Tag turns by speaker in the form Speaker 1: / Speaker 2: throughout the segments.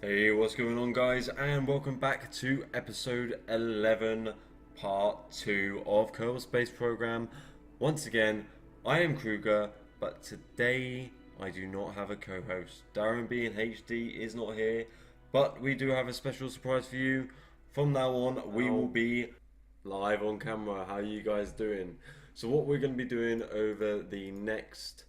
Speaker 1: Hey, what's going on, guys? And welcome back to episode 11, part 2 of Kerbal Space Program. Once again, I am Kruger, but today I do not have a co-host. Darren B and HD is not here, but we do have a special surprise for you. From now on, we will be live on camera. How are you guys doing? So what we're going to be doing over the next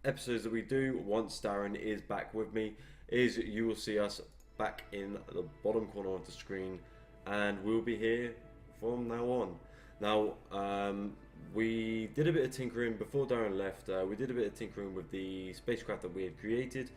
Speaker 1: episodes that we do, once Darren is back with me, is you will see us back in the bottom corner of the screen, and we'll be here from now on. Now, we did a bit of tinkering before Darren left. We did a bit of tinkering with the spacecraft that we had created,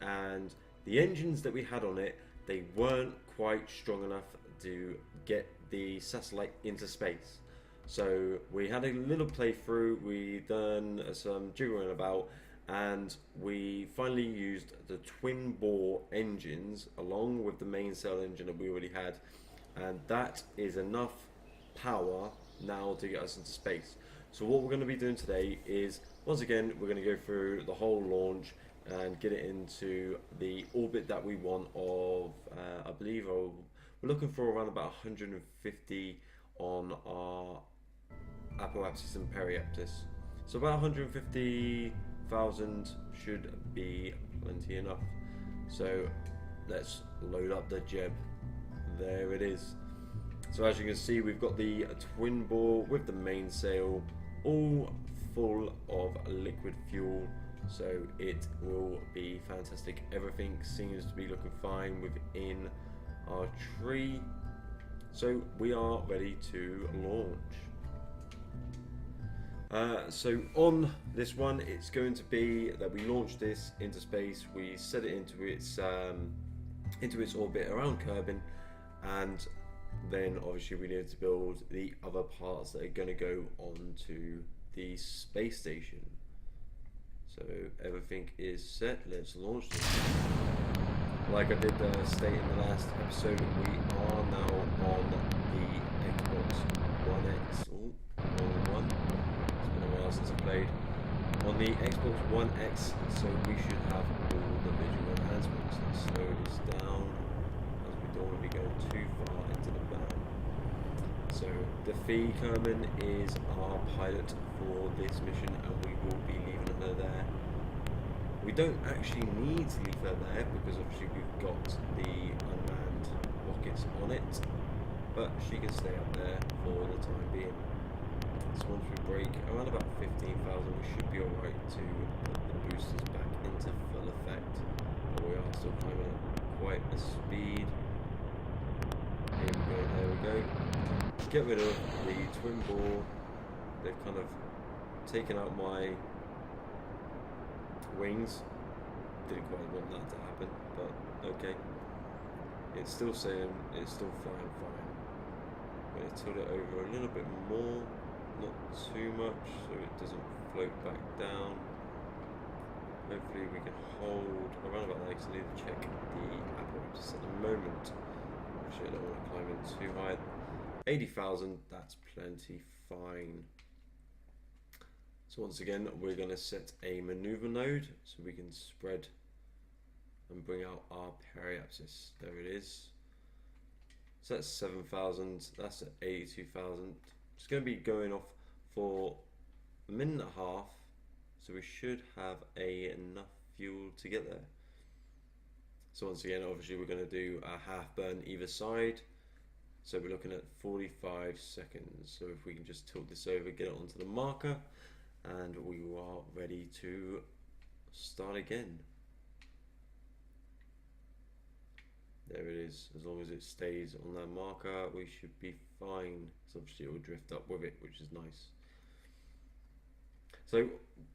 Speaker 1: and the engines that we had on it, they weren't quite strong enough to get the satellite into space. So we had a little playthrough, we done some jiggling about, and we finally used the twin bore engines along with the main cell engine that we already had, and that is enough power now to get us into space. So what we're going to be doing today is, once again, we're going to go through the whole launch and get it into the orbit that we want of, I believe we're looking for around about 150 on our apoapsis and periapsis. So about 150,000 should be plenty enough. So let's load up the Jeb. There it is. So as you can see, we've got the twin bore with the mainsail all full of liquid fuel, so it will be fantastic. Everything seems to be looking fine within our tree, so we are ready to launch. So on this one, it's going to be that we launch this into space, we set it into its orbit around Kerbin, and then obviously we need to build the other parts that are going to go onto the space station. So everything is set, let's launch this. Like I did state in the last episode, we are now on the Xbox One X. Oh, wrong one. It's been a while since I played. On the Xbox One X, so we should have all the visual enhancements. Let's slow this down, as we don't want to be going too far into the van. So, Defee Kerman is our pilot for this mission, and we will be leaving her there. We don't actually need to leave her there because obviously we've got the unmanned rockets on it, but she can stay up there for the time being. So once we break around about 15,000, we should be alright to put the boosters back into full effect. But we are still climbing at quite a speed. Here we go, there we go. Get rid of the twin bore. They've kind of taken out my wings. Didn't quite want that to happen, but okay. It's still saying it's still flying fine. I'm going to tilt it over a little bit more, not too much, so it doesn't float back down. Hopefully we can hold around about there, because I need to check the apparatus at the moment. Actually, I don't want to climb in too high. 80,000, that's plenty fine. So once again, we're going to set a maneuver node so we can spread and bring out our periapsis. There it is. So that's 7,000, that's at 82,000. It's going to be going off for a minute and a half, so we should have enough fuel to get there. So once again, obviously we're going to do a half burn either side. So we're looking at 45 seconds. So if we can just tilt this over, get it onto the marker, and we are ready to start again. There it is. As long as it stays on that marker, we should be fine. So obviously it will drift up with it, which is nice. So,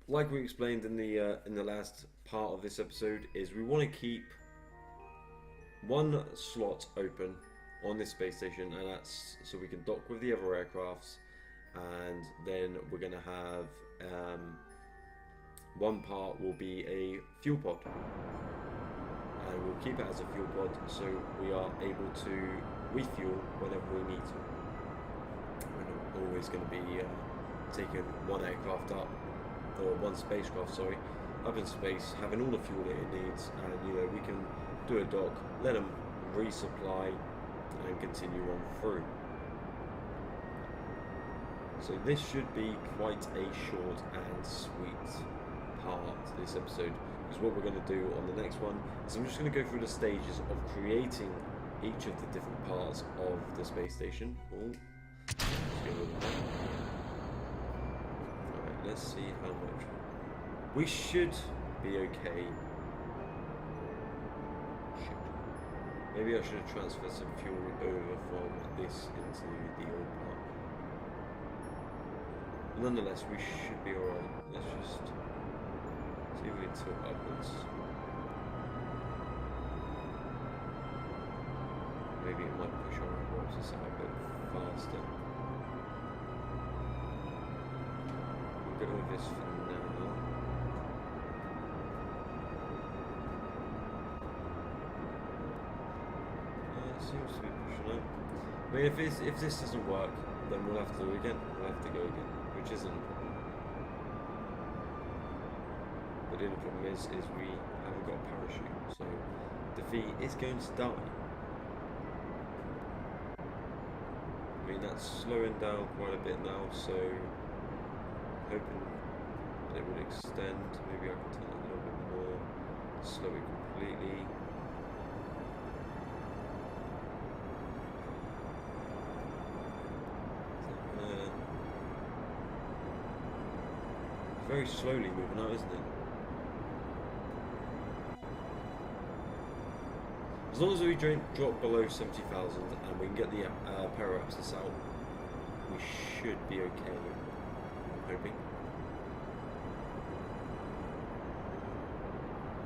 Speaker 1: like we explained in the last part of this episode, is we want to keep one slot open on this space station, and that's so we can dock with the other aircrafts, and then we're going to have one part will be a fuel pod, and we'll keep it as a fuel pod so we are able to refuel whenever we need to. We're not always going to be taking one aircraft up, or one spacecraft, sorry, up in space, having all the fuel that it needs, and we can do a dock, let them resupply, and continue on through. So this should be quite a short and sweet part to this episode, because what we're going to do on the next one is I'm just going to go through the stages of creating each of the different parts of the space station. Alright, let's see how much. We should be okay. Maybe I should have transferred some fuel over from this into the old part. Nonetheless, we should be alright. Let's just see if we can tilt upwards. Maybe it might push our rotors out a bit faster. We'll go with this for now. It seems to be pushing up. I mean, if this doesn't work, then we'll have to do it again. We'll have to go again, which isn't a problem. But the only problem is we haven't got a parachute, so the V is going to die. I mean, that's slowing down quite a bit now, so hoping that it would extend. Maybe I can turn it a little bit more, slow it completely. Very slowly moving out, isn't it? As long as we drop below 70,000 and we can get the power access out, we should be okay. I'm hoping.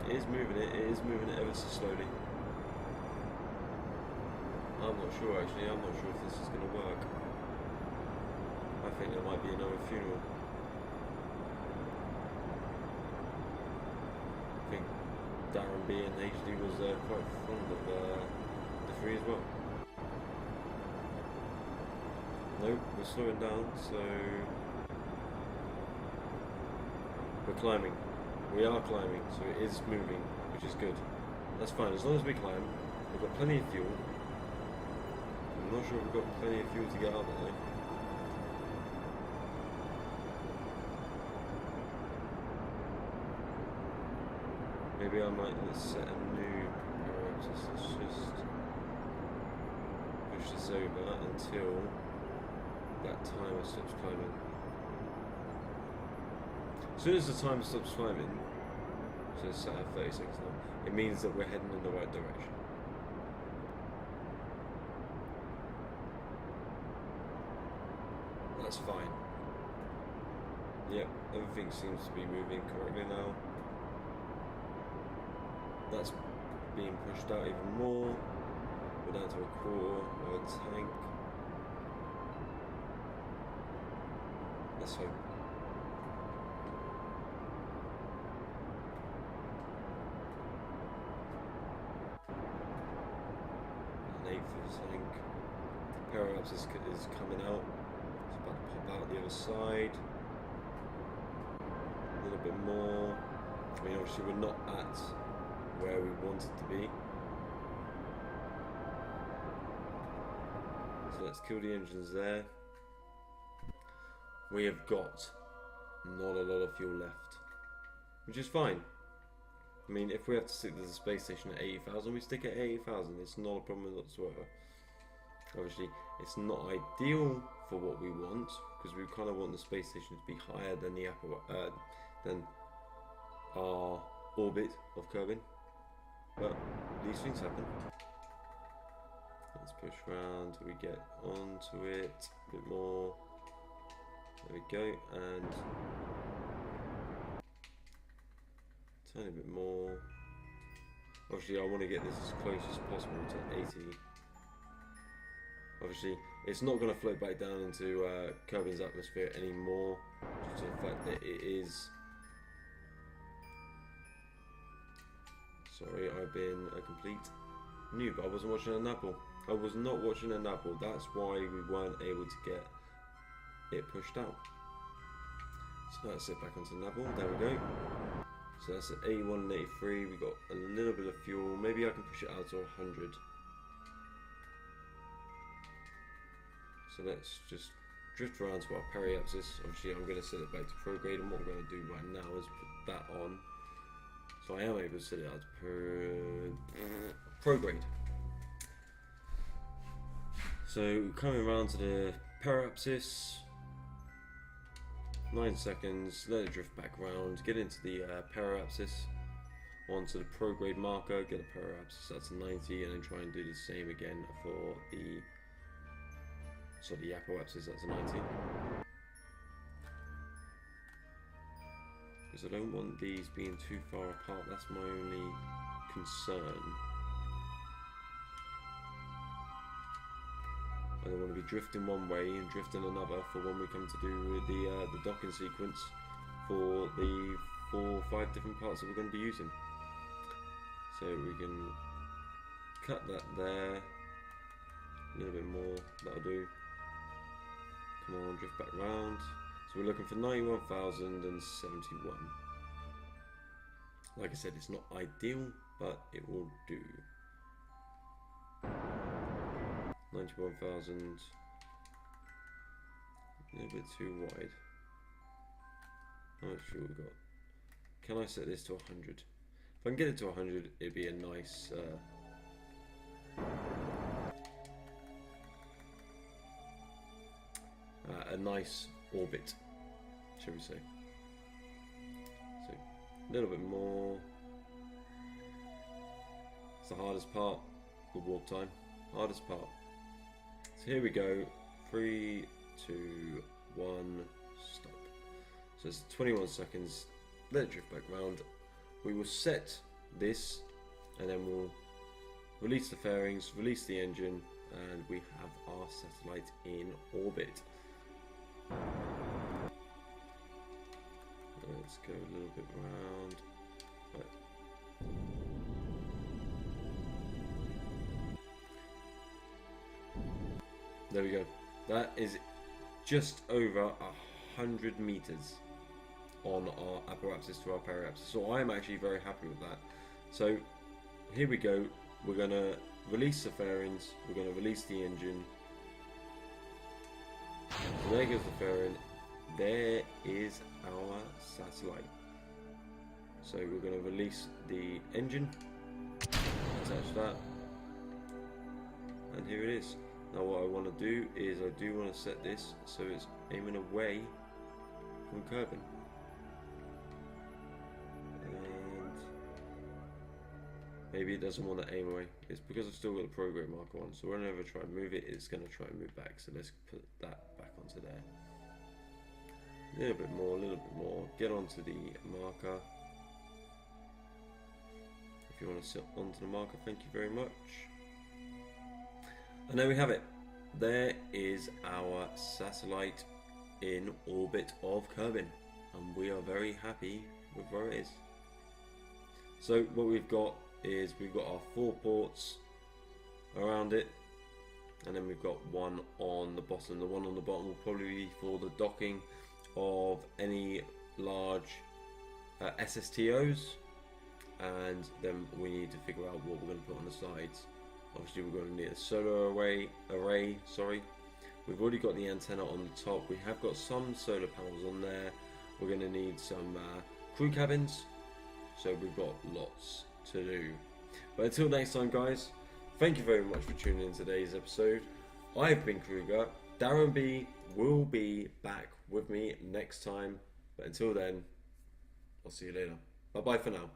Speaker 1: It is moving it ever so slowly. I'm not sure actually, I'm not sure if this is going to work. I think there might be another funeral. I think Darren B and HD was quite fond of the 3 as well. Nope, we're slowing down, so we're climbing. We are climbing, so it is moving, which is good. That's fine, as long as we climb. We've got plenty of fuel. I'm not sure if we've got plenty of fuel to get out there. Maybe I might set a new apparatus. Let's just push this over until that timer stops climbing. As soon as the timer stops climbing, so it's set at 30 seconds now, it means that we're heading in the right direction. That's fine. Yep, everything seems to be moving correctly now. That's being pushed out even more. We're down to a quarter of a tank. Let's hope. An eighth of the tank. Power ups is coming out. It's about to pop out the other side. A little bit more. I mean, obviously we're not at where we want it to be. So let's kill the engines there. We have got not a lot of fuel left, which is fine. I mean, if we have to stick to the space station at 80,000, we stick at 80,000. It's not a problem whatsoever. Obviously, it's not ideal for what we want, because we kind of want the space station to be higher than the than our orbit of Kerbal. But these things happen. Let's push around till we get onto it a bit more. There we go, and tiny bit more. Obviously, I want to get this as close as possible to 80. Obviously, it's not going to float back down into Kerbin's atmosphere anymore, due to the fact that it is. Sorry, I've been a complete noob. I wasn't watching an apple. I was not watching an apple. That's why we weren't able to get it pushed out. So let's sit back onto the apple. There we go. So that's at 81 and 83. We got a little bit of fuel. Maybe I can push it out to 100. So let's just drift around to our periapsis. Obviously I'm going to set it back to prograde, and what we're going to do right now is put that on. So I am able to set it out to prograde. So coming around to the periapsis, 9 seconds, let it drift back around, get into the periapsis, onto the prograde marker, get a periapsis that's 90, and then try and do the same again for the apoapsis that's 90. Because I don't want these being too far apart, that's my only concern. I don't want to be drifting one way and drifting another for when we come to do the docking sequence for the 4 or 5 different parts that we're going to be using. So we can cut that there, a little bit more, that'll do. Come on, drift back round. So we're looking for 91,071. Like I said, it's not ideal, but it will do. 91,000, a little bit too wide. How much fuel we got? Can I set this to 100? If I can get it to 100, it'd be a nice orbit, shall we say. So a little bit more. It's the hardest part, the warp time. Hardest part. So here we go. 3, 2, 1, stop. So it's 21 seconds. Let it drift back round. We will set this, and then we'll release the fairings, release the engine, and we have our satellite in orbit. Let's go a little bit round. Right. There we go. That is just over 100 meters on our apoapsis to our periapsis. So I am actually very happy with that. So here we go. We're going to release the fairings. We're going to release the engine. So there goes the fairing. There is our satellite. So we're going to release the engine. Attach that. And here it is. Now what I want to do is I do want to set this so it's aiming away from Kerbin. And maybe it doesn't want to aim away. It's because I've still got the program marker on, so whenever I try and move it, it's going to try and move back. So let's put that back onto there. A little bit more, a little bit more. Get onto the marker. If you want to sit onto the marker, thank you very much. And there we have it. There is our satellite in orbit of Kerbin, and we are very happy with where it is. So what we've got is we've got our 4 ports around it, and then we've got one on the bottom. The one on the bottom will probably be for the docking of any large SSTOs, and then we need to figure out what we're going to put on the sides. Obviously we're going to need a solar array. We've already got the antenna on the top. We have got some solar panels on there. We're going to need some crew cabins. So we've got lots to do. But until next time, guys, thank you very much for tuning in today's episode. I've been Kruger. Darren B will be back with me next time. But until then, I'll see you later. Bye bye for now.